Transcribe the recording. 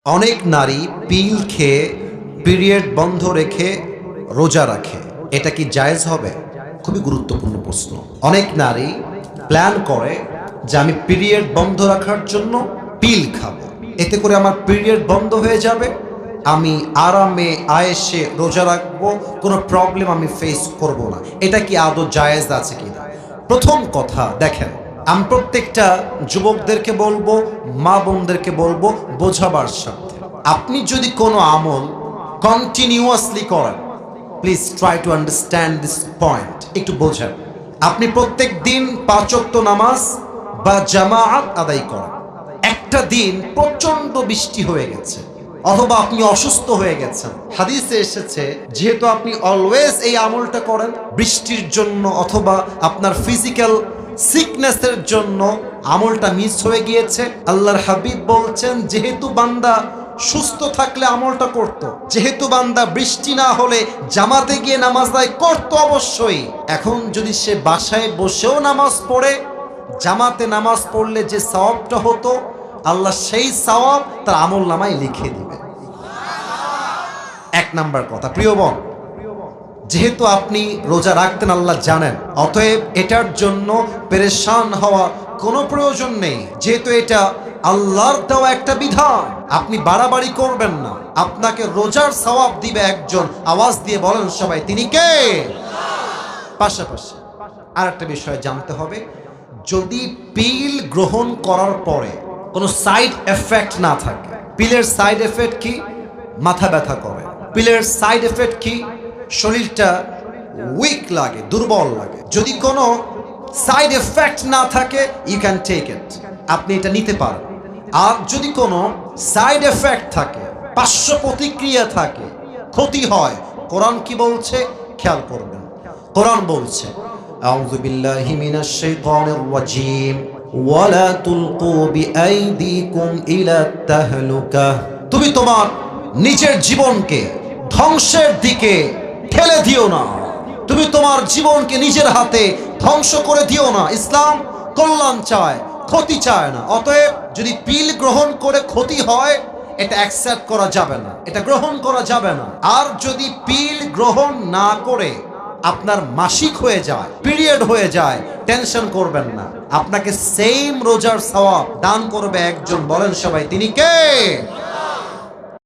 অনেক নারী পিল খেয়ে পিরিয়ড বন্ধ রেখে রোজা রাখে, এটা কি জায়েজ হবে? খুবই গুরুত্বপূর্ণ প্রশ্ন। অনেক নারী প্ল্যান করে যে আমি পিরিয়ড বন্ধ রাখার জন্য পিল খাবো, এতে করে আমার পিরিয়ড বন্ধ হয়ে যাবে, আমি আরামে আয়েসে রোজা রাখবো, কোনো প্রবলেম আমি ফেস করব না। এটা কি আদৌ জায়েজ আছে কিনা? প্রথম কথা দেখেন, আমি প্রত্যেকটা যুবকদেরকে বলবো, মা বোনদেরকে বলবো বোঝাবার সাথে, আপনি যদি কোনো আমল কন্টিনিউয়াসলি করেন, please try to understand this point, একটু বোঝেন। আপনি প্রত্যেক দিন 5 ওয়াক্ত নামাজ বা জামাআত আদায় করেন, একটা দিন প্রচন্ড বৃষ্টি হয়ে গেছে অথবা আপনি অসুস্থ হয়ে গেছেন, হাদিসে এসেছে যেহেতু আপনি অলওয়েজ এই আমলটা করেন, বৃষ্টির জন্য অথবা আপনার ফিজিক্যাল সিকনেসের জন্য আমলটা মিস হয়ে গিয়েছে, আল্লাহর হাবিব বলছেন যেহেতু বান্দা সুস্থ থাকলে আমলটা করত, যেহেতু বান্দা বৃষ্টি না হলে জামাতে গিয়ে নামাজ আদায় করতো অবশ্যই, এখন যদি সে বাসায় বসেও নামাজ পড়ে, জামাতে নামাজ পড়লে যে সওয়াবটা হতো আল্লাহ সেই সওয়াব তার আমল নামায় লিখে দিবে। এক নাম্বার কথা, প্রিয় বোন, যেহেতু আপনি রোজা রাখতেন আল্লাহ জানেন, অতএব এটার জন্য পেরেশান হওয়া কোনো প্রয়োজন নেই। যেহেতু এটা আল্লাহর দেওয়া একটা বিধান, আপনি বাড়াবাড়ি করবেন না, আপনাকে রোজার সওয়াব দিবে একজন। আওয়াজ দিয়ে বলেন সবাই, তিনি কে? পাশাপাশি আর একটা বিষয় জানতে হবে, যদি পিল গ্রহণ করার পরে কোনো সাইড এফেক্ট না থাকে, পিলের সাইড এফেক্ট কি? মাথা ব্যথা করে। পিলের সাইড এফেক্ট কি? শরীরটা উইক লাগে, দুর্বল লাগে। যদি কোনো সাইড এফেক্ট না থাকে, ইউ ক্যান টেক ইট, আপনি এটা নিতে পারেন। আর যদি কোনো সাইড এফেক্ট থাকে, পার্শ্ব প্রতিক্রিয়া থাকে, ক্ষতি হয়, কোরআন কি বলছে খেয়াল করবেন। কোরআন বলছে, আউযু বিল্লাহি মিনাশ শাইতানির রাজীম, ওয়ালা তুলকু বিআইদিকুম ইলা তাহলুকা, তুমি তোমার নিজের জীবনকে ধ্বংসের দিকে ঠেলে দিও না, তুমি তোমার জীবনকে নিজের হাতে ধ্বংস করে দিও না। ইসলাম কল্যাণ চায়, ক্ষতি চায় না। অতএব যদি পিল গ্রহণ করে ক্ষতি হয়, এটা অ্যাকসেপ্ট করা যাবে না, এটা গ্রহণ করা যাবে না। আর যদি পিল গ্রহণ না করে আপনার মাসিক হয়ে যায়, পিরিয়ড হয়ে যায়, টেনশন করবেন না, আপনাকে সেম রোজার সওয়াব দান করবে একজন। বলেন সবাই, তিনি কে?